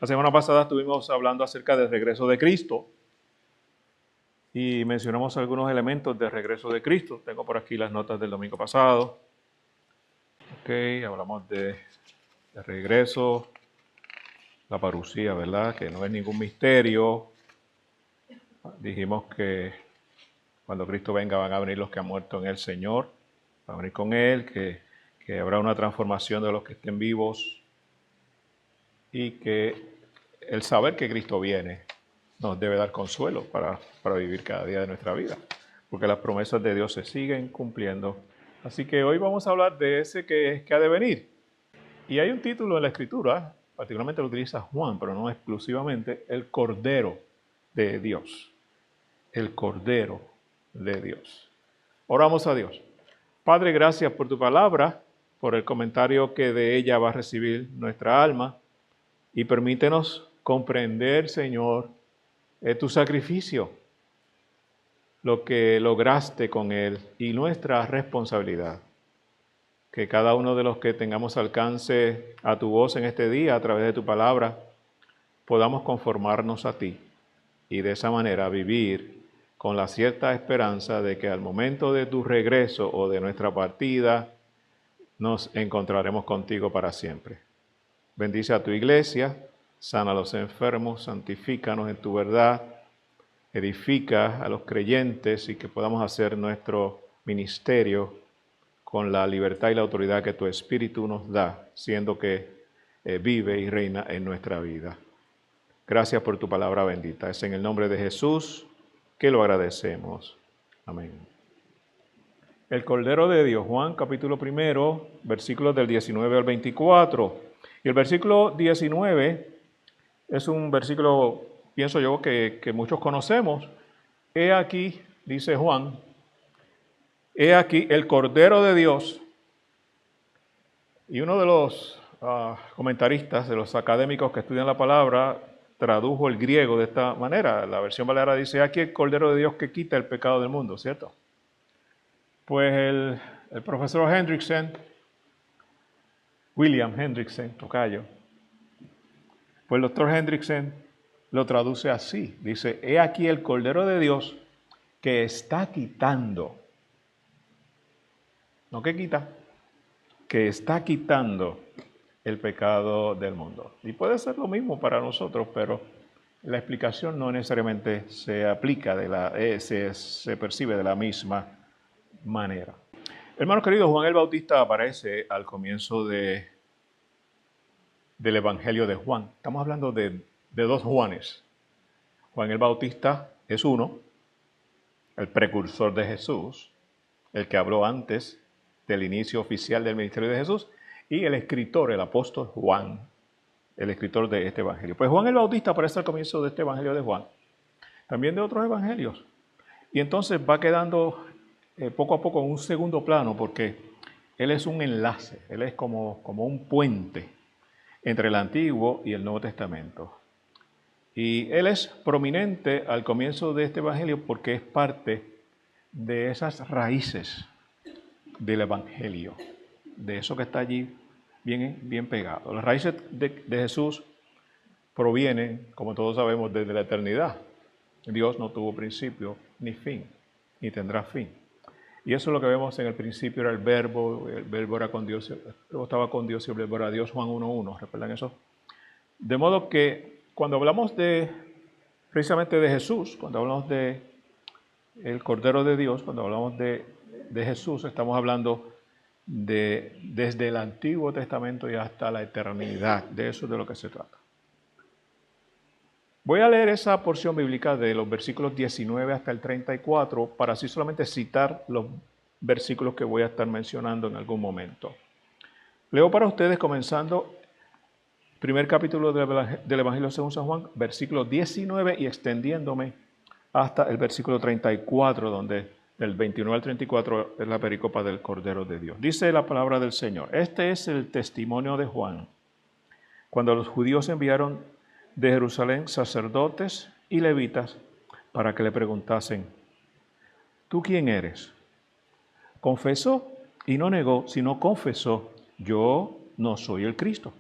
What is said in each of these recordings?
La semana pasada estuvimos hablando acerca del regreso de Cristo y mencionamos algunos elementos del regreso de Cristo. Tengo por aquí las notas del domingo pasado. Hablamos de regreso, la parucía, ¿verdad? Que no es ningún misterio. Dijimos que cuando Cristo venga van a venir los que han muerto en el Señor, van a venir con Él, que habrá una transformación de los que estén vivos y que el saber que Cristo viene nos debe dar consuelo para vivir cada día de nuestra vida, porque las promesas de Dios se siguen cumpliendo. Así que hoy vamos a hablar de ese que ha de venir. Y hay un título en la Escritura, particularmente lo utiliza Juan, pero no exclusivamente, el Cordero de Dios. El Cordero de Dios. Oramos a Dios. Padre, gracias por tu palabra, por el comentario que de ella va a recibir nuestra alma, y permítenos comprender, Señor, tu sacrificio, lo que lograste con él y nuestra responsabilidad. Que cada uno de los que tengamos alcance a tu voz en este día, a través de tu palabra, podamos conformarnos a ti y de esa manera vivir con la cierta esperanza de que al momento de tu regreso o de nuestra partida, nos encontraremos contigo para siempre. Bendice a tu iglesia, sana a los enfermos, santifícanos en tu verdad, edifica a los creyentes y que podamos hacer nuestro ministerio con la libertad y la autoridad que tu Espíritu nos da, siendo que vive y reina en nuestra vida. Gracias por tu palabra bendita. Es en el nombre de Jesús que lo agradecemos. Amén. El Cordero de Dios, Juan capítulo 1, versículos del 19 al 24. Y el versículo 19 es un versículo, pienso yo, que muchos conocemos. He aquí, dice Juan, he aquí el Cordero de Dios. Y uno de los comentaristas, de los académicos que estudian la palabra, tradujo el griego de esta manera. La versión Valera dice, aquí el Cordero de Dios que quita el pecado del mundo, ¿cierto? Pues el profesor Hendrickson, William Hendrickson, tocayo, pues el doctor Hendrickson lo traduce así. Dice, he aquí el Cordero de Dios que está quitando. No que quita, que está quitando el pecado del mundo. Y puede ser lo mismo para nosotros, pero la explicación no necesariamente se aplica, se percibe de la misma manera. Hermanos queridos, Juan el Bautista aparece al comienzo del Evangelio de Juan. Estamos hablando de dos Juanes. Juan el Bautista es uno, el precursor de Jesús, el que habló antes del inicio oficial del ministerio de Jesús, y el escritor, el apóstol Juan, el escritor de este evangelio. Pues Juan el Bautista aparece al comienzo de este evangelio de Juan, también de otros evangelios. Y entonces va quedando poco a poco en un segundo plano, porque él es un enlace, él es como un puente entre el Antiguo y el Nuevo Testamento. Y él es prominente al comienzo de este evangelio porque es parte de esas raíces del evangelio, de eso que está allí bien pegado. Las raíces de Jesús provienen, como todos sabemos, desde la eternidad. Dios no tuvo principio ni fin, ni tendrá fin. Y eso es lo que vemos en el principio, era el verbo era con Dios, el verbo estaba con Dios y el verbo era Dios, Juan 1:1, ¿recuerdan eso? De modo que cuando hablamos precisamente de Jesús, cuando hablamos de el Cordero de Dios, cuando hablamos de Jesús, estamos hablando desde el Antiguo Testamento y hasta la eternidad. De eso es de lo que se trata. Voy a leer esa porción bíblica de los versículos 19 hasta el 34 para así solamente citar los versículos que voy a estar mencionando en algún momento. Leo para ustedes comenzando primer capítulo del Evangelio según San Juan, versículo 19 y extendiéndome hasta el versículo 34, donde del 29 al 34 es la pericopa del Cordero de Dios. Dice la palabra del Señor, este es el testimonio de Juan. Cuando los judíos enviaron de Jerusalén sacerdotes y levitas para que le preguntasen, ¿tú quién eres? Confesó y no negó, sino confesó, yo no soy el Cristo.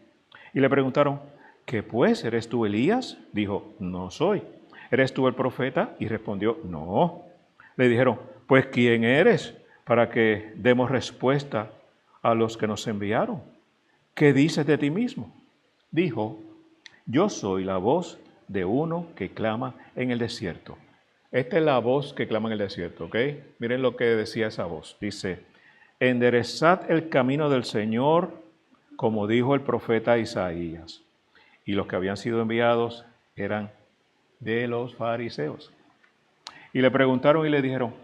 Y le preguntaron, ¿Qué pues? ¿Eres tú Elías? Dijo, no soy. ¿Eres tú el profeta? Y respondió, no. Le dijeron, pues ¿quién eres? Para que demos respuesta a los que nos enviaron. ¿Qué dices de ti mismo? Dijo, yo soy la voz de uno que clama en el desierto. Esta es la voz que clama en el desierto, ¿ok? Miren lo que decía esa voz. Dice, enderezad el camino del Señor, como dijo el profeta Isaías. Y los que habían sido enviados eran de los fariseos. Y le preguntaron y le dijeron,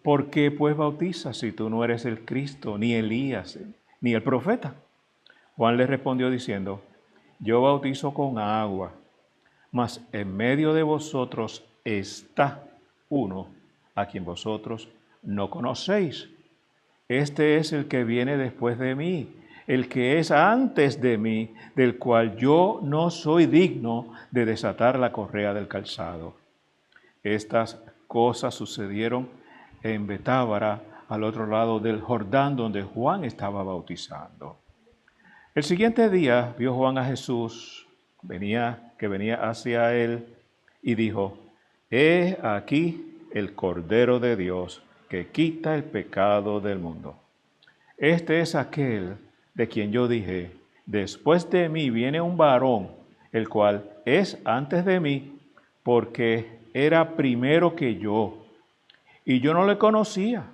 ¿por qué pues bautizas si tú no eres el Cristo, ni Elías, ni el profeta? Juan le respondió diciendo, yo bautizo con agua, mas en medio de vosotros está uno a quien vosotros no conocéis. Este es el que viene después de mí, el que es antes de mí, del cual yo no soy digno de desatar la correa del calzado. Estas cosas sucedieron en Betábara, al otro lado del Jordán, donde Juan estaba bautizando. El siguiente día vio Juan a Jesús, que venía hacia él, y dijo, he aquí el Cordero de Dios, que quita el pecado del mundo. Este es aquel de quien yo dije, después de mí viene un varón, el cual es antes de mí, porque era primero que yo. Y yo no le conocía,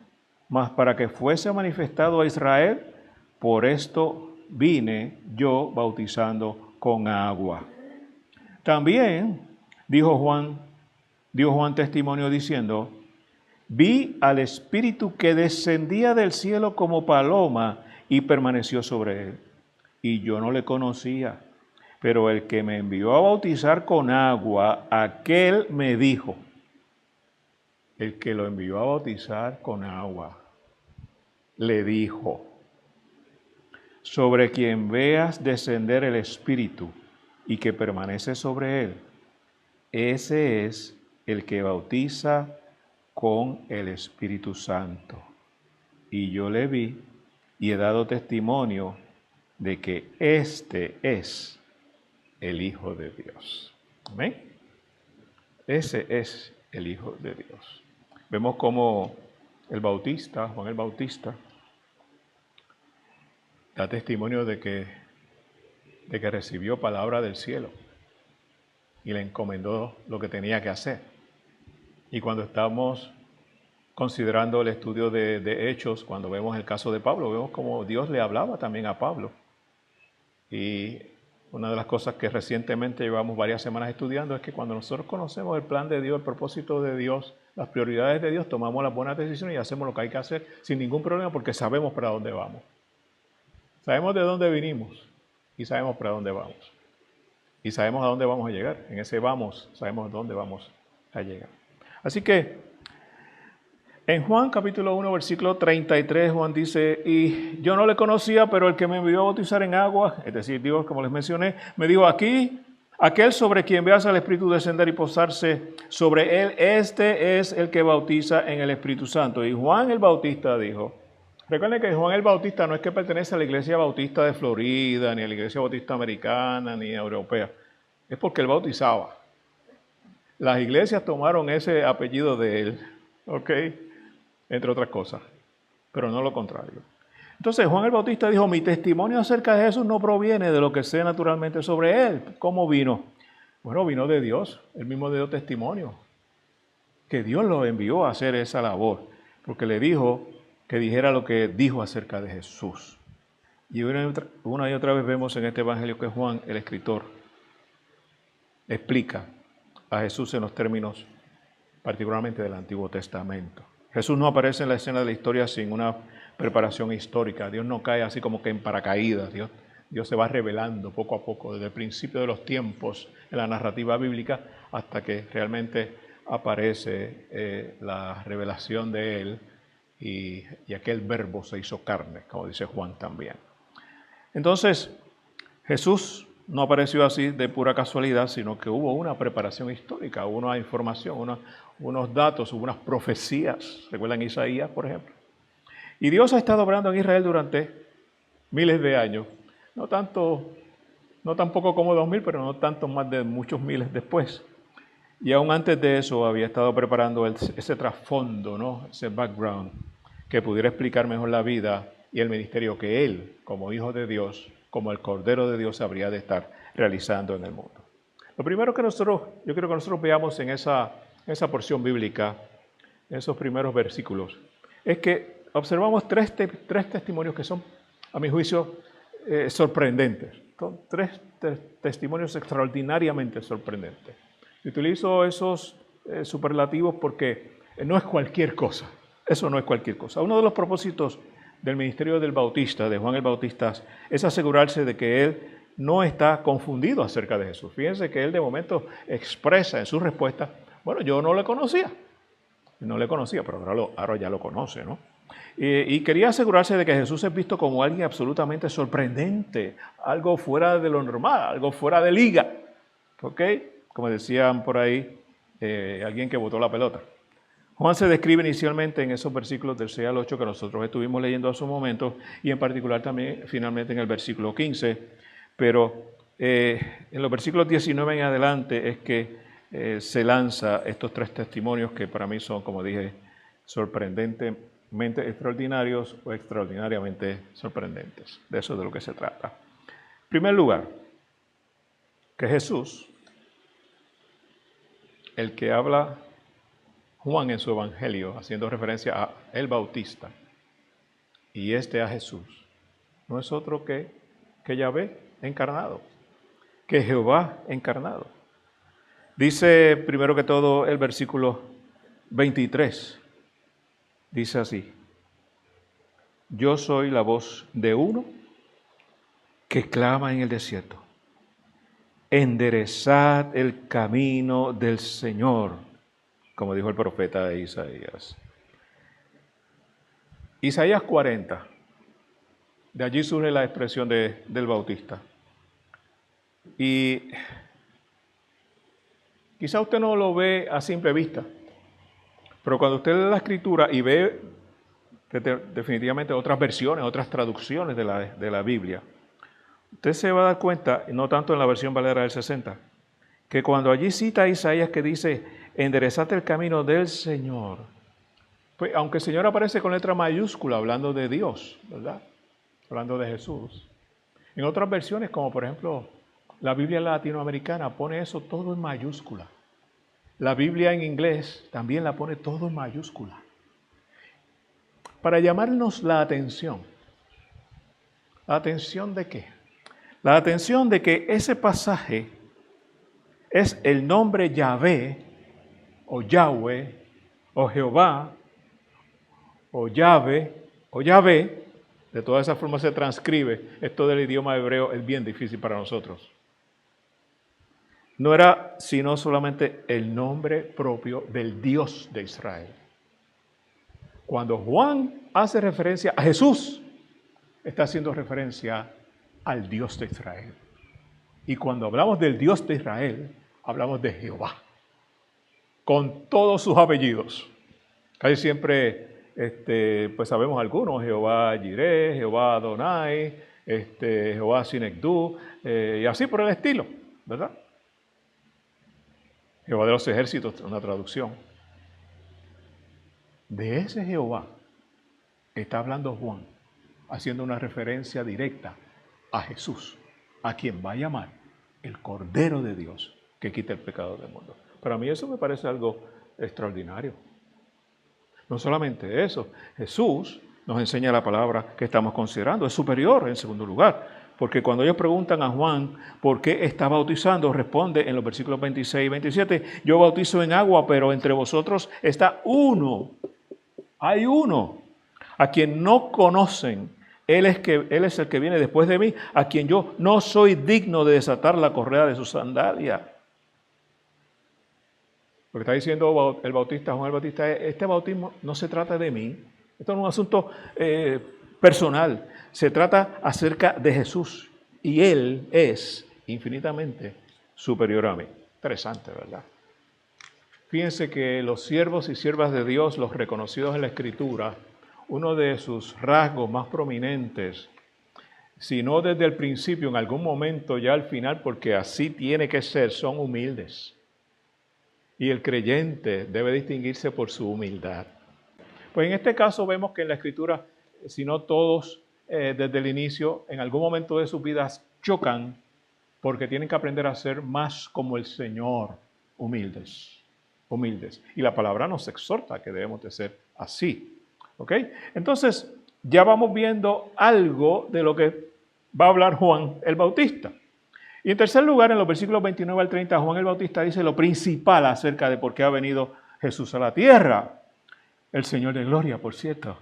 mas para que fuese manifestado a Israel, por esto vine yo bautizando con agua. También dio Juan testimonio diciendo, vi al Espíritu que descendía del cielo como paloma y permaneció sobre él. Y yo no le conocía, pero el que me envió a bautizar con agua, aquel me dijo, el que lo envió a bautizar con agua, le dijo, sobre quien veas descender el Espíritu y que permanece sobre él, ese es el que bautiza con el Espíritu Santo. Y yo le vi y he dado testimonio de que este es el Hijo de Dios. ¿Amén? Ese es el Hijo de Dios. Vemos cómo Juan el Bautista, da testimonio de que recibió palabra del cielo y le encomendó lo que tenía que hacer. Y cuando estamos considerando el estudio de Hechos, cuando vemos el caso de Pablo, vemos cómo Dios le hablaba también a Pablo. Y una de las cosas que recientemente llevamos varias semanas estudiando es que cuando nosotros conocemos el plan de Dios, el propósito de Dios, las prioridades de Dios, tomamos las buenas decisiones y hacemos lo que hay que hacer sin ningún problema porque sabemos para dónde vamos. Sabemos de dónde vinimos y sabemos para dónde vamos. Y sabemos a dónde vamos a llegar. En ese vamos, sabemos dónde vamos a llegar. Así que en Juan capítulo 1, versículo 33, Juan dice, y yo no le conocía, pero el que me envió a bautizar en agua, es decir, Dios, como les mencioné, me dijo aquí, aquel sobre quien veas al Espíritu descender y posarse sobre él, este es el que bautiza en el Espíritu Santo. Y Juan el Bautista dijo, recuerden que Juan el Bautista no es que pertenece a la Iglesia Bautista de Florida, ni a la Iglesia Bautista Americana, ni europea, es porque él bautizaba. Las iglesias tomaron ese apellido de él, ¿ok? Entre otras cosas, pero no lo contrario. Entonces Juan el Bautista dijo, mi testimonio acerca de Jesús no proviene de lo que sé naturalmente sobre él. ¿Cómo vino? Bueno, vino de Dios, él mismo dio testimonio, que Dios lo envió a hacer esa labor, porque le dijo que dijera lo que dijo acerca de Jesús. Y una y otra vez vemos en este evangelio que Juan, el escritor, explica a Jesús en los términos particularmente del Antiguo Testamento. Jesús no aparece en la escena de la historia sin una preparación histórica. Dios no cae así como que en paracaídas. Dios se va revelando poco a poco, desde el principio de los tiempos en la narrativa bíblica hasta que realmente aparece la revelación de Él y aquel verbo se hizo carne, como dice Juan también. Entonces, Jesús no apareció así de pura casualidad, sino que hubo una preparación histórica, hubo una información, unos datos, hubo unas profecías. ¿Recuerdan Isaías, por ejemplo? Y Dios ha estado obrando en Israel durante miles de años. No no tampoco como 2000, pero no tanto más de muchos miles después. Y aún antes de eso había estado preparando ese trasfondo, ¿no? Ese background, que pudiera explicar mejor la vida y el ministerio que él, como hijo de Dios, como el Cordero de Dios, habría de estar realizando en el mundo. Lo primero que yo creo que nosotros veamos en esa porción bíblica, en esos primeros versículos, es que observamos tres testimonios que son, a mi juicio, sorprendentes. Son tres testimonios extraordinariamente sorprendentes. Y utilizo esos superlativos porque no es cualquier cosa. Eso no es cualquier cosa. Uno de los propósitos del ministerio del Bautista, de Juan el Bautista, es asegurarse de que él no está confundido acerca de Jesús. Fíjense que él de momento expresa en su respuesta, bueno, yo no le conocía. No le conocía, pero ahora ya lo conoce, ¿no? Y quería asegurarse de que Jesús es visto como alguien absolutamente sorprendente, algo fuera de lo normal, algo fuera de liga. ¿Ok? Como decían por ahí, alguien que botó la pelota. Juan se describe inicialmente en esos versículos del 6 al 8 que nosotros estuvimos leyendo hace un momento, y en particular también finalmente en el versículo 15, pero en los versículos 19 en adelante es que se lanza estos tres testimonios que para mí son, como dije, sorprendentemente extraordinarios o extraordinariamente sorprendentes. De eso es de lo que se trata. En primer lugar, que Jesús, el que habla Juan en su evangelio, haciendo referencia a el Bautista, y a Jesús, no es otro que Yahvé encarnado, que Jehová encarnado. Dice primero que todo el versículo 23, dice así: yo soy la voz de uno que clama en el desierto, enderezad el camino del Señor, como dijo el profeta Isaías. Isaías 40, de allí surge la expresión del Bautista. Y quizá usted no lo ve a simple vista, pero cuando usted lee la Escritura y ve definitivamente otras versiones, otras traducciones de la Biblia, usted se va a dar cuenta, no tanto en la versión Valera del 60, que cuando allí cita a Isaías que dice, enderezate el camino del Señor, pues aunque el Señor aparece con letra mayúscula hablando de Dios, ¿verdad? Hablando de Jesús. En otras versiones, como por ejemplo la Biblia latinoamericana, pone eso todo en mayúscula. La Biblia en inglés también la pone todo en mayúscula. Para llamarnos la atención. ¿La atención de qué? La atención de que ese pasaje es el nombre Yahvé, o Yahweh, o Jehová, o Yahvé, o Yahvé. De todas esas formas se transcribe. Esto del idioma hebreo es bien difícil para nosotros. No era sino solamente el nombre propio del Dios de Israel. Cuando Juan hace referencia a Jesús, está haciendo referencia al Dios de Israel. Y cuando hablamos del Dios de Israel, hablamos de Jehová, con todos sus apellidos. Casi siempre pues sabemos algunos: Jehová Jireh, Jehová Adonai, Jehová Sinekdu, y así por el estilo, ¿verdad? Jehová de los ejércitos, una traducción. De ese Jehová está hablando Juan, haciendo una referencia directa a Jesús, a quien va a llamar el Cordero de Dios que quita el pecado del mundo. Para mí eso me parece algo extraordinario. No solamente eso, Jesús nos enseña la palabra que estamos considerando, es superior en segundo lugar. Porque cuando ellos preguntan a Juan por qué está bautizando, responde en los versículos 26 y 27, yo bautizo en agua, pero entre vosotros está uno, hay uno, a quien no conocen. Él es el que viene después de mí, a quien yo no soy digno de desatar la correa de su sandalia. Lo que está diciendo el Bautista, Juan el Bautista, es: este bautismo no se trata de mí, esto no es un asunto personal, se trata acerca de Jesús y Él es infinitamente superior a mí. Interesante, ¿verdad? Fíjense que los siervos y siervas de Dios, los reconocidos en la Escritura, uno de sus rasgos más prominentes sino desde el principio, en algún momento ya al final, porque así tiene que ser, son humildes. Y el creyente debe distinguirse por su humildad. Pues en este caso vemos que en la Escritura, si no todos desde el inicio, en algún momento de sus vidas chocan porque tienen que aprender a ser más como el Señor, humildes, humildes. Y la palabra nos exhorta que debemos de ser así. ¿Ok? Entonces, ya vamos viendo algo de lo que va a hablar Juan el Bautista. Y en tercer lugar, en los versículos 29 al 30, Juan el Bautista dice lo principal acerca de por qué ha venido Jesús a la tierra. El Señor de gloria, por cierto.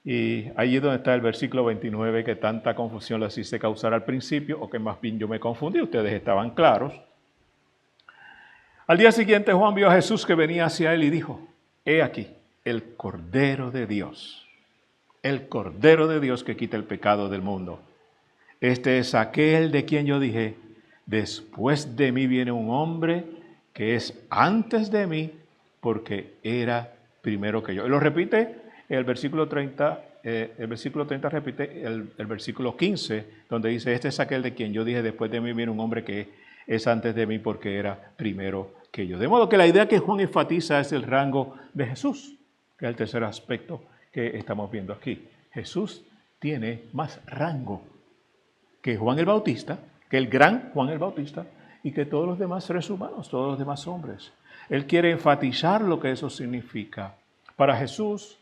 Y allí es donde está el versículo 29, que tanta confusión les hice causar al principio, o que más bien yo me confundí, ustedes estaban claros. Al día siguiente Juan vio a Jesús que venía hacia él y dijo, he aquí, el Cordero de Dios, el Cordero de Dios que quita el pecado del mundo. Este es aquel de quien yo dije, después de mí viene un hombre que es antes de mí, porque era primero que yo. Y lo repite el versículo 30, repite el versículo 15, donde dice, este es aquel de quien yo dije, después de mí viene un hombre que es antes de mí, porque era primero que yo. De modo que la idea que Juan enfatiza es el rango de Jesús, que es el tercer aspecto que estamos viendo aquí. Jesús tiene más rango que Juan el Bautista, que el gran Juan el Bautista, y que todos los demás seres humanos, todos los demás hombres. Él quiere enfatizar lo que eso significa. Para Jesús,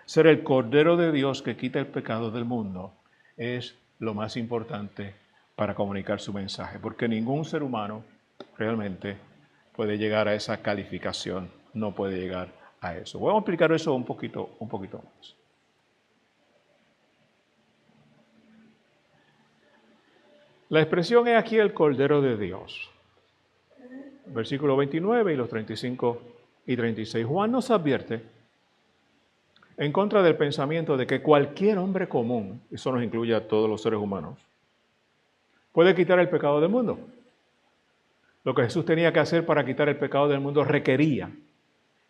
ser el Cordero de Dios que quita el pecado del mundo es lo más importante para comunicar su mensaje, porque ningún ser humano realmente puede llegar a esa calificación, no puede llegar a eso. Voy a explicar eso un poquito más. La expresión es aquí el Cordero de Dios. Versículo 29 y los 35 y 36. Juan nos advierte en contra del pensamiento de que cualquier hombre común, eso nos incluye a todos los seres humanos, puede quitar el pecado del mundo. Lo que Jesús tenía que hacer para quitar el pecado del mundo requería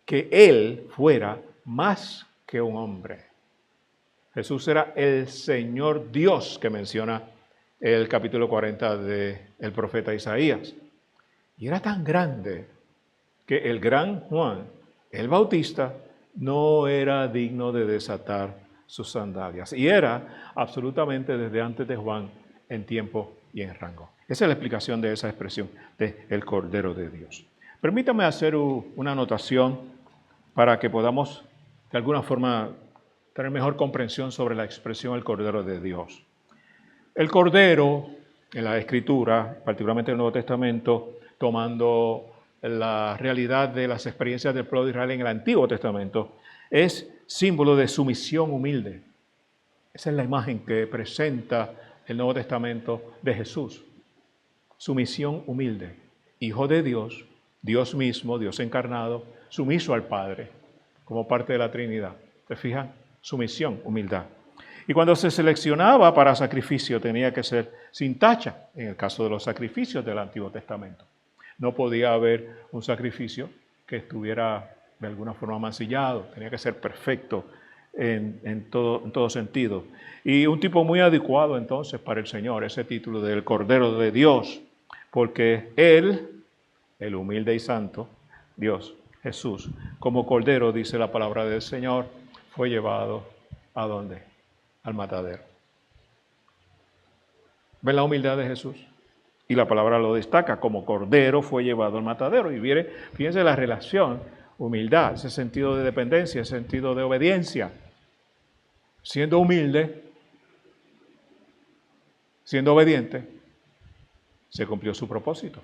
que Él fuera más que un hombre. Jesús era el Señor Dios que menciona el capítulo 40 del profeta Isaías. Y era tan grande que el gran Juan, el Bautista, no era digno de desatar sus sandalias. Y era absolutamente desde antes de Juan en tiempo y en rango. Esa es la explicación de esa expresión de el Cordero de Dios. Permítame hacer una anotación para que podamos de alguna forma tener mejor comprensión sobre la expresión el Cordero de Dios. El Cordero, en la Escritura, particularmente en el Nuevo Testamento, tomando la realidad de las experiencias del pueblo de Israel en el Antiguo Testamento, es símbolo de sumisión humilde. Esa es la imagen que presenta el Nuevo Testamento de Jesús. Sumisión humilde. Hijo de Dios, Dios mismo, Dios encarnado, sumiso al Padre, como parte de la Trinidad. ¿Se fijan? Sumisión, humildad. Y cuando se seleccionaba para sacrificio tenía que ser sin tacha, en el caso de los sacrificios del Antiguo Testamento. No podía haber un sacrificio que estuviera de alguna forma mancillado, tenía que ser perfecto en todo sentido. Y un tipo muy adecuado entonces para el Señor, ese título del Cordero de Dios, porque Él, el humilde y santo, Dios, Jesús, como Cordero, dice la palabra del Señor, fue llevado ¿a dónde? Al matadero. ¿Ven la humildad de Jesús? Y la palabra lo destaca, como Cordero fue llevado al matadero. Y fíjense la relación, humildad, ese sentido de dependencia, ese sentido de obediencia. Siendo humilde, siendo obediente, se cumplió su propósito.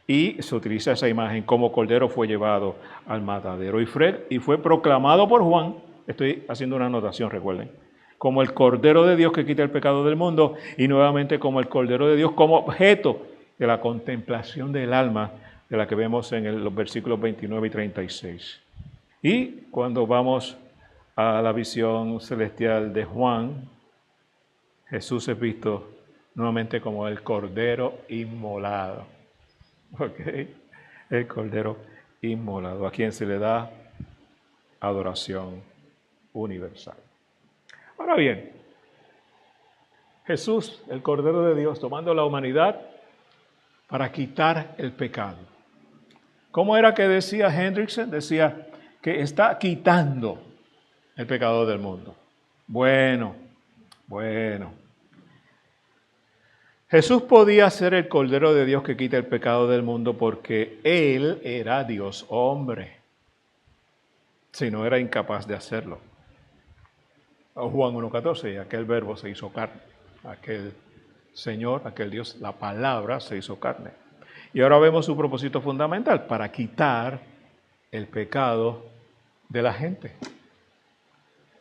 Y se utiliza esa imagen, como Cordero fue llevado al matadero. Y fue proclamado por Juan, estoy haciendo una anotación, recuerden, como el Cordero de Dios que quita el pecado del mundo, y nuevamente como el Cordero de Dios como objeto de la contemplación del alma, de la que vemos en los versículos 29 y 36. Y cuando vamos a la visión celestial de Juan, Jesús es visto nuevamente como el Cordero inmolado. ¿Ok? El Cordero inmolado, a quien se le da adoración universal. Ahora bien, Jesús, el Cordero de Dios, tomando la humanidad para quitar el pecado. ¿Cómo era que decía Hendrickson? Decía que está quitando el pecado del mundo. Bueno. Jesús podía ser el Cordero de Dios que quita el pecado del mundo porque Él era Dios hombre. Si no, era incapaz de hacerlo. Juan 1.14, y aquel verbo se hizo carne. Aquel Señor, aquel Dios, la palabra se hizo carne. Y ahora vemos su propósito fundamental, para quitar el pecado de la gente.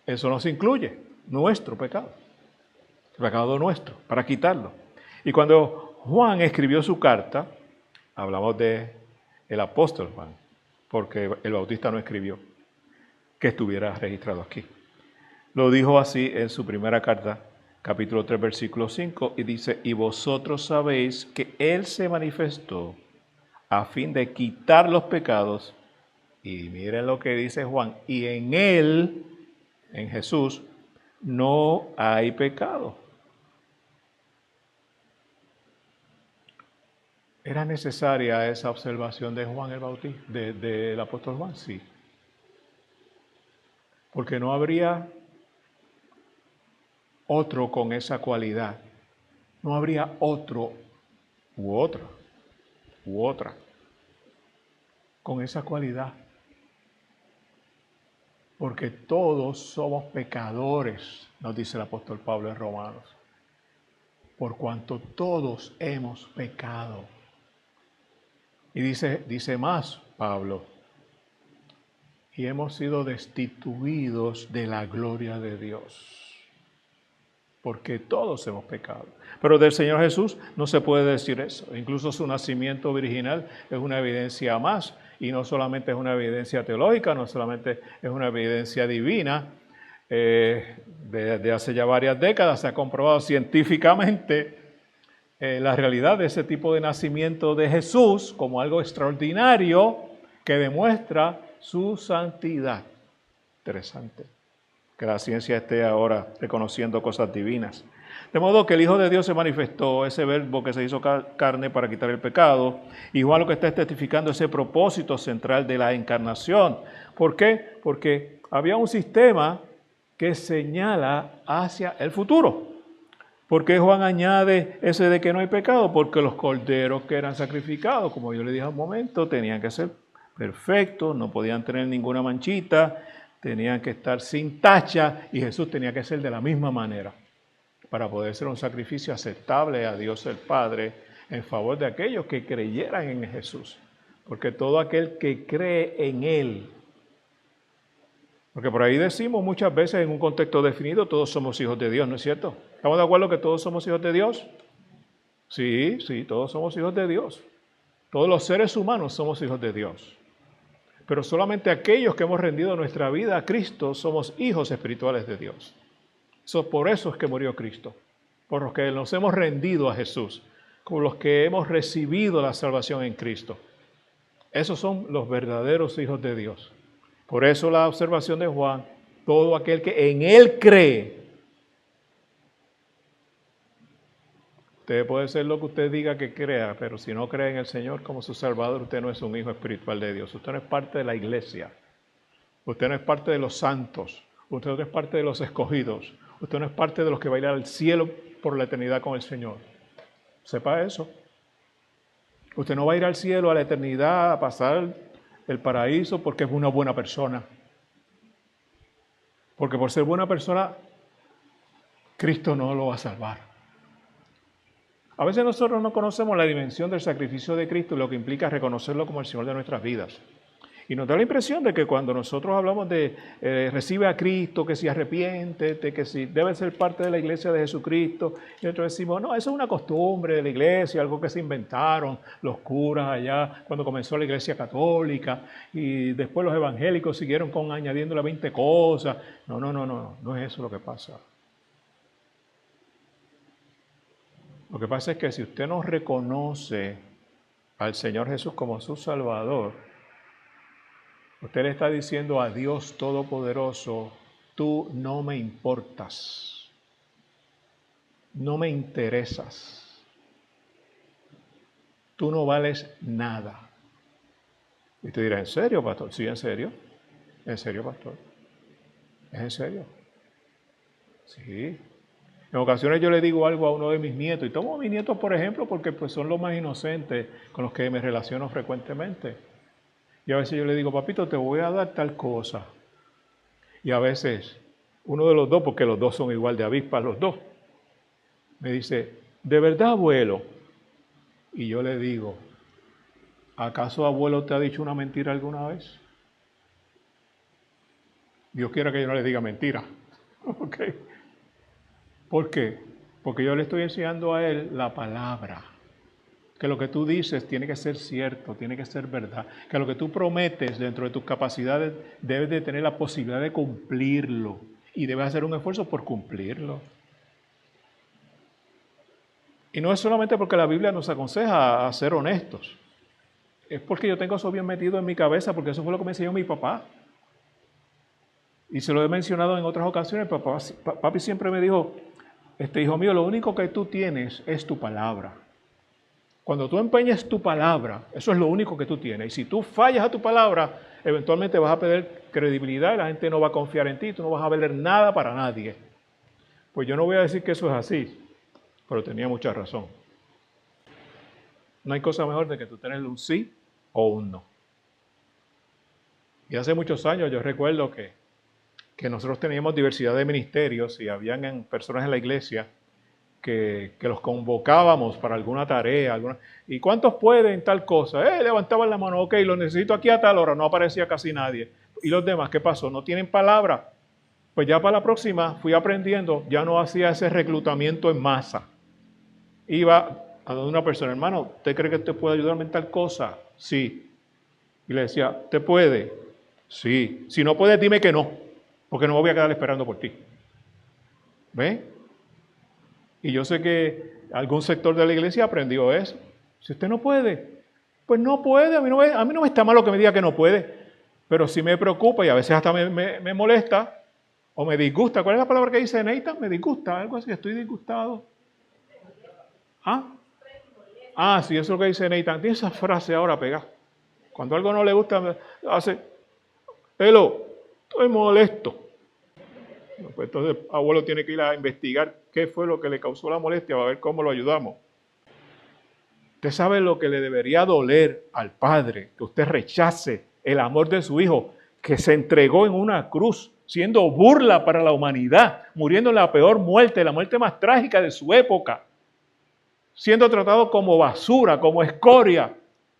Eso nos incluye nuestro pecado, el pecado nuestro, para quitarlo. Y cuando Juan escribió su carta, hablamos de el apóstol Juan, porque el Bautista no escribió que estuviera registrado aquí. Lo dijo así en su primera carta, capítulo 3, versículo 5, y dice, y vosotros sabéis que Él se manifestó a fin de quitar los pecados, y miren lo que dice Juan, y en Él, en Jesús, no hay pecado. ¿Era necesaria esa observación de Juan el Bautista, del apóstol Juan? Sí. Porque no habría otro con esa cualidad. No habría otro u otra con esa cualidad. Porque todos somos pecadores, nos dice el apóstol Pablo en Romanos. Por cuanto todos hemos pecado. Y dice más Pablo, y hemos sido destituidos de la gloria de Dios, porque todos hemos pecado. Pero del Señor Jesús no se puede decir eso. Incluso su nacimiento virginal es una evidencia más, y no solamente es una evidencia teológica, no solamente es una evidencia divina. Desde hace ya varias décadas se ha comprobado científicamente la realidad de ese tipo de nacimiento de Jesús como algo extraordinario que demuestra su santidad. Interesante que la ciencia esté ahora reconociendo cosas divinas. De modo que el Hijo de Dios se manifestó, ese verbo que se hizo carne para quitar el pecado. Y Juan lo que está testificando ese propósito central de la encarnación. ¿Por qué? Porque había un sistema que señala hacia el futuro. ¿Por qué Juan añade ese de que no hay pecado? Porque los corderos que eran sacrificados, como yo le dije un momento, tenían que ser perfectos, no podían tener ninguna manchita, tenían que estar sin tacha, y Jesús tenía que ser de la misma manera para poder ser un sacrificio aceptable a Dios el Padre en favor de aquellos que creyeran en Jesús. Porque todo aquel que cree en Él, porque por ahí decimos muchas veces en un contexto definido, todos somos hijos de Dios, ¿no es cierto? ¿Estamos de acuerdo que todos somos hijos de Dios? Sí, todos somos hijos de Dios. Todos los seres humanos somos hijos de Dios. Pero solamente aquellos que hemos rendido nuestra vida a Cristo somos hijos espirituales de Dios. Por eso es que murió Cristo. Por los que nos hemos rendido a Jesús. Por los que hemos recibido la salvación en Cristo. Esos son los verdaderos hijos de Dios. Por eso la observación de Juan, todo aquel que en Él cree. Usted puede ser lo que usted diga que crea, pero si no cree en el Señor como su Salvador, usted no es un hijo espiritual de Dios. Usted no es parte de la iglesia. Usted no es parte de los santos. Usted no es parte de los escogidos. Usted no es parte de los que va a ir al cielo por la eternidad con el Señor. Sepa eso. Usted no va a ir al cielo, a la eternidad, a pasar el paraíso porque es una buena persona. Porque por ser buena persona, Cristo no lo va a salvar. A veces nosotros no conocemos la dimensión del sacrificio de Cristo y lo que implica reconocerlo como el Señor de nuestras vidas. Y nos da la impresión de que cuando nosotros hablamos de recibe a Cristo, que si arrepiéntete, que si debe ser parte de la iglesia de Jesucristo, y nosotros decimos, no, eso es una costumbre de la iglesia, algo que se inventaron los curas allá cuando comenzó la iglesia católica, y después los evangélicos siguieron añadiéndole 20 cosas. No es eso lo que pasa. Lo que pasa es que si usted no reconoce al Señor Jesús como su Salvador, usted le está diciendo a Dios Todopoderoso, tú no me importas. no me interesas. Tú no vales nada. Y te dirá, ¿en serio, pastor? Sí, en serio. ¿En serio, pastor? ¿Es en serio? Sí. En ocasiones yo le digo algo a uno de mis nietos, y tomo a mis nietos por ejemplo porque pues, son los más inocentes con los que me relaciono frecuentemente. Y a veces yo le digo, papito, te voy a dar tal cosa. Y a veces uno de los dos, porque los dos son igual de avispas los dos, me dice, ¿de verdad, abuelo? Y yo le digo, ¿acaso abuelo te ha dicho una mentira alguna vez? Dios quiera que yo no le diga mentira. ¿Ok? ¿Por qué? Porque yo le estoy enseñando a él la palabra. Que lo que tú dices tiene que ser cierto, tiene que ser verdad. Que lo que tú prometes dentro de tus capacidades debes de tener la posibilidad de cumplirlo. Y debes hacer un esfuerzo por cumplirlo. Y no es solamente porque la Biblia nos aconseja a ser honestos. Es porque yo tengo eso bien metido en mi cabeza, porque eso fue lo que me enseñó mi papá. Y se lo he mencionado en otras ocasiones. Papi siempre me dijo, hijo mío, lo único que tú tienes es tu palabra. Cuando tú empeñes tu palabra, eso es lo único que tú tienes. Y si tú fallas a tu palabra, eventualmente vas a perder credibilidad y la gente no va a confiar en ti, tú no vas a valer nada para nadie. Pues yo no voy a decir que eso es así, pero tenía mucha razón. No hay cosa mejor de que tú tener un sí o un no. Y hace muchos años yo recuerdo que nosotros teníamos diversidad de ministerios y habían personas en la iglesia que los convocábamos para alguna tarea. ¿Y cuántos pueden tal cosa? Levantaban la mano, ok, lo necesito aquí a tal hora, no aparecía casi nadie. ¿Y los demás qué pasó? ¿No tienen palabra? Pues ya para la próxima fui aprendiendo, ya no hacía ese reclutamiento en masa. Iba a donde una persona, hermano, ¿usted cree que usted puede ayudarme en tal cosa? Sí. Y le decía, ¿te puede? Sí. Si no puede, dime que no, porque no me voy a quedar esperando por ti. ¿Ven? Y yo sé que algún sector de la iglesia aprendió eso. Si usted no puede, pues no puede. A mí no me está mal lo que me diga que no puede, pero sí me preocupa y a veces hasta me molesta o me disgusta. ¿Cuál es la palabra que dice Nathan? Me disgusta, algo así, estoy disgustado. Sí, eso es lo que dice Nathan. Tiene esa frase ahora pegada. Cuando algo no le gusta, hace, estoy molesto. Pues entonces abuelo tiene que ir a investigar qué fue lo que le causó la molestia para ver cómo lo ayudamos. Usted sabe lo que le debería doler al padre, que usted rechace el amor de su hijo, que se entregó en una cruz, siendo burla para la humanidad, muriendo en la peor muerte, la muerte más trágica de su época, siendo tratado como basura, como escoria,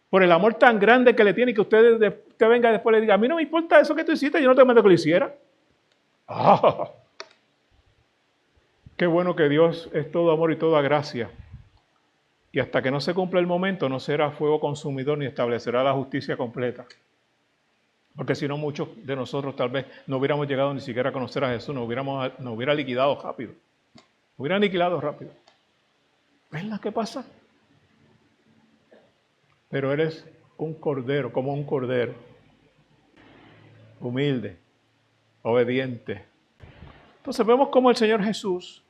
por el amor tan grande que le tiene, que usted venga después y le diga, a mí no me importa eso que tú hiciste, yo no te mando que lo hiciera. Qué bueno que Dios es todo amor y toda gracia. Y hasta que no se cumpla el momento, no será fuego consumidor ni establecerá la justicia completa. Porque si no, muchos de nosotros tal vez no hubiéramos llegado ni siquiera a conocer a Jesús, nos hubiera liquidado rápido. Nos hubiera aniquilado rápido. ¿Ves qué pasa? Pero eres un cordero, como un cordero. Humilde, obediente. Entonces vemos cómo el Señor Jesús,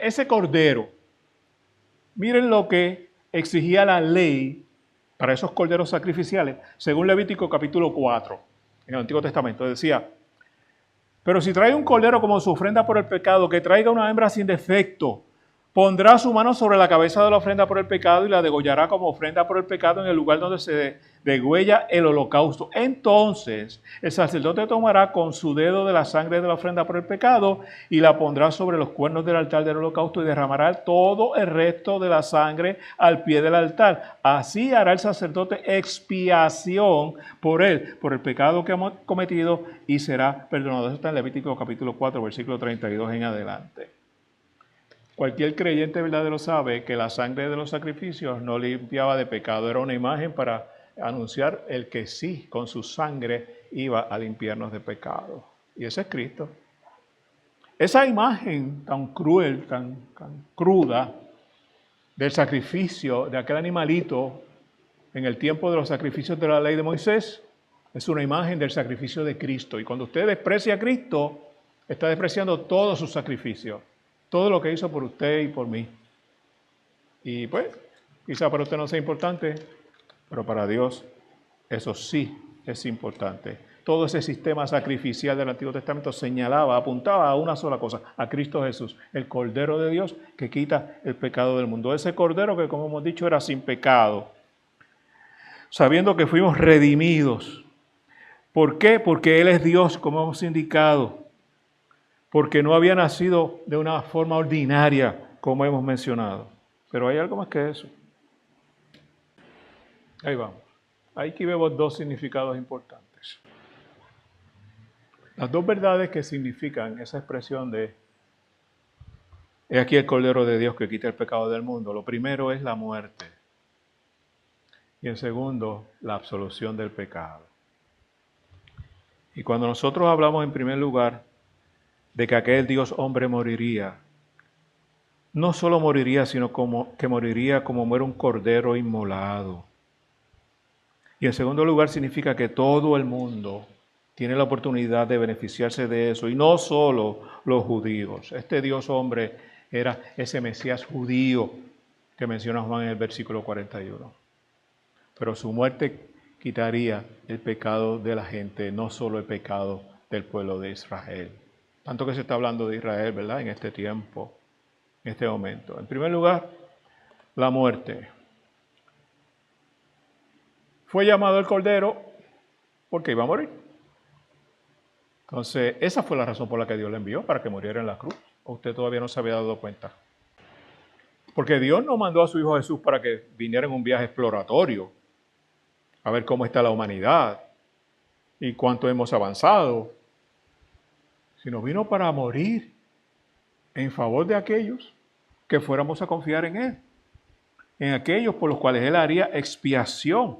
ese cordero, miren lo que exigía la ley para esos corderos sacrificiales, según Levítico capítulo 4, en el Antiguo Testamento. Decía, pero si trae un cordero como su ofrenda por el pecado, que traiga una hembra sin defecto, pondrá su mano sobre la cabeza de la ofrenda por el pecado y la degollará como ofrenda por el pecado en el lugar donde se degüella el holocausto. Entonces el sacerdote tomará con su dedo de la sangre de la ofrenda por el pecado y la pondrá sobre los cuernos del altar del holocausto y derramará todo el resto de la sangre al pie del altar. Así hará el sacerdote expiación por él, por el pecado que ha cometido, y será perdonado. Eso está en Levítico capítulo 4, versículo 32 en adelante. Cualquier creyente verdadero sabe que la sangre de los sacrificios no limpiaba de pecado. Era una imagen para anunciar el que sí, con su sangre, iba a limpiarnos de pecado. Y ese es Cristo. Esa imagen tan cruel, tan cruda, del sacrificio de aquel animalito en el tiempo de los sacrificios de la ley de Moisés, es una imagen del sacrificio de Cristo. Y cuando usted desprecia a Cristo, está despreciando todo su sacrificio. Todo lo que hizo por usted y por mí. Y pues, quizá para usted no sea importante, pero para Dios eso sí es importante. Todo ese sistema sacrificial del Antiguo Testamento señalaba, apuntaba a una sola cosa, a Cristo Jesús, el Cordero de Dios que quita el pecado del mundo. Ese Cordero que, como hemos dicho, era sin pecado, sabiendo que fuimos redimidos. ¿Por qué? Porque Él es Dios, como hemos indicado. Porque no había nacido de una forma ordinaria, como hemos mencionado. Pero hay algo más que eso. Ahí vamos. Aquí vemos dos significados importantes. Las dos verdades que significan esa expresión de he aquí el Cordero de Dios que quita el pecado del mundo. Lo primero es la muerte. Y el segundo, la absolución del pecado. Y cuando nosotros hablamos en primer lugar de que aquel Dios hombre moriría, no solo moriría, sino que moriría como muere un cordero inmolado. Y en segundo lugar significa que todo el mundo tiene la oportunidad de beneficiarse de eso, y no solo los judíos. Este Dios hombre era ese Mesías judío que menciona Juan en el versículo 41. Pero su muerte quitaría el pecado de la gente, no solo el pecado del pueblo de Israel. Tanto que se está hablando de Israel, ¿verdad? En este tiempo, en este momento. En primer lugar, la muerte. Fue llamado el Cordero porque iba a morir. Entonces, esa fue la razón por la que Dios le envió, para que muriera en la cruz. ¿O usted todavía no se había dado cuenta? Porque Dios no mandó a su Hijo Jesús para que viniera en un viaje exploratorio, a ver cómo está la humanidad y cuánto hemos avanzado, sino vino para morir en favor de aquellos que fuéramos a confiar en Él, en aquellos por los cuales Él haría expiación.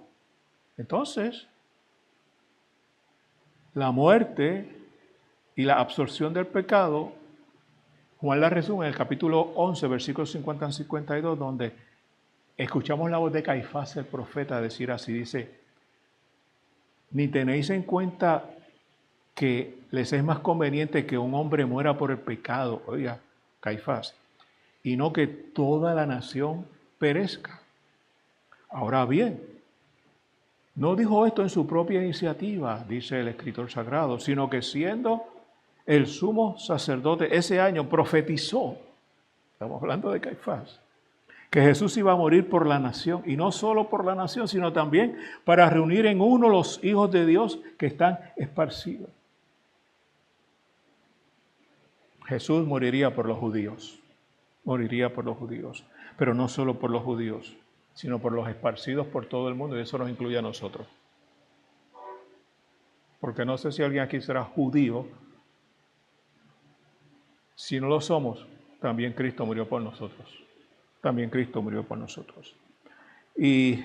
Entonces, la muerte y la absorción del pecado, Juan la resume en el capítulo 11, versículos 50 al 52, donde escuchamos la voz de Caifás, el profeta, decir así, dice, ni tenéis en cuenta que les es más conveniente que un hombre muera por el pecado, oiga, Caifás, y no que toda la nación perezca. Ahora bien, no dijo esto en su propia iniciativa, dice el escritor sagrado, sino que siendo el sumo sacerdote ese año profetizó, estamos hablando de Caifás, que Jesús iba a morir por la nación, y no solo por la nación, sino también para reunir en uno los hijos de Dios que están esparcidos. Jesús moriría por los judíos, pero no solo por los judíos, sino por los esparcidos por todo el mundo, y eso nos incluye a nosotros. Porque no sé si alguien aquí será judío. Si no lo somos, también Cristo murió por nosotros. También Cristo murió por nosotros. Y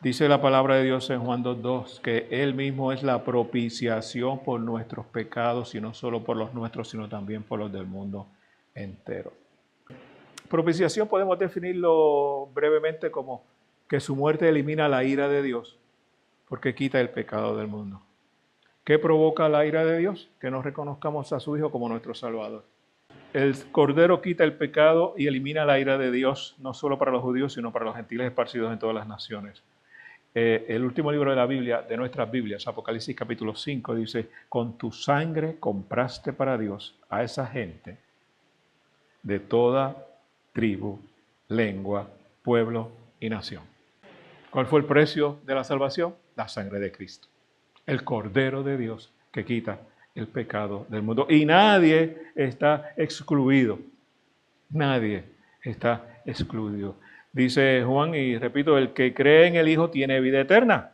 dice la palabra de Dios en Juan 2:2 que Él mismo es la propiciación por nuestros pecados, y no solo por los nuestros, sino también por los del mundo entero. Propiciación podemos definirlo brevemente como que su muerte elimina la ira de Dios, porque quita el pecado del mundo. ¿Qué provoca la ira de Dios? Que no reconozcamos a su Hijo como nuestro Salvador. El Cordero quita el pecado y elimina la ira de Dios, no solo para los judíos, sino para los gentiles esparcidos en todas las naciones. El último libro de la Biblia, de nuestras Biblias, Apocalipsis capítulo 5, dice, con tu sangre compraste para Dios a esa gente de toda tribu, lengua, pueblo y nación. ¿Cuál fue el precio de la salvación? La sangre de Cristo, el Cordero de Dios que quita el pecado del mundo. Y nadie está excluido. Nadie está excluido. Dice Juan, y repito, el que cree en el Hijo tiene vida eterna.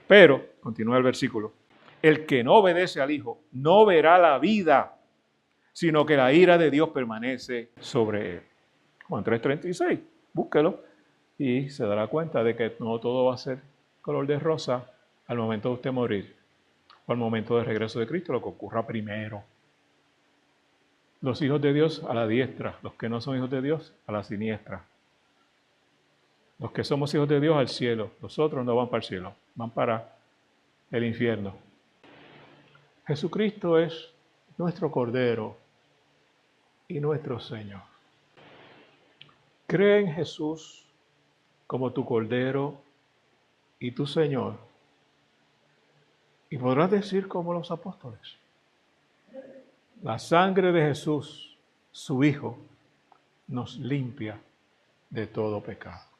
Pero, continúa el versículo, el que no obedece al Hijo no verá la vida, sino que la ira de Dios permanece sobre él. Juan 3:36, búsquelo y se dará cuenta de que no todo va a ser color de rosa al momento de usted morir o al momento del regreso de Cristo, lo que ocurra primero. Los hijos de Dios a la diestra, los que no son hijos de Dios a la siniestra. Los que somos hijos de Dios al cielo, los otros no van para el cielo, van para el infierno. Jesucristo es nuestro Cordero y nuestro Señor. Cree en Jesús como tu Cordero y tu Señor, y podrás decir como los apóstoles: la sangre de Jesús, su Hijo, nos limpia de todo pecado.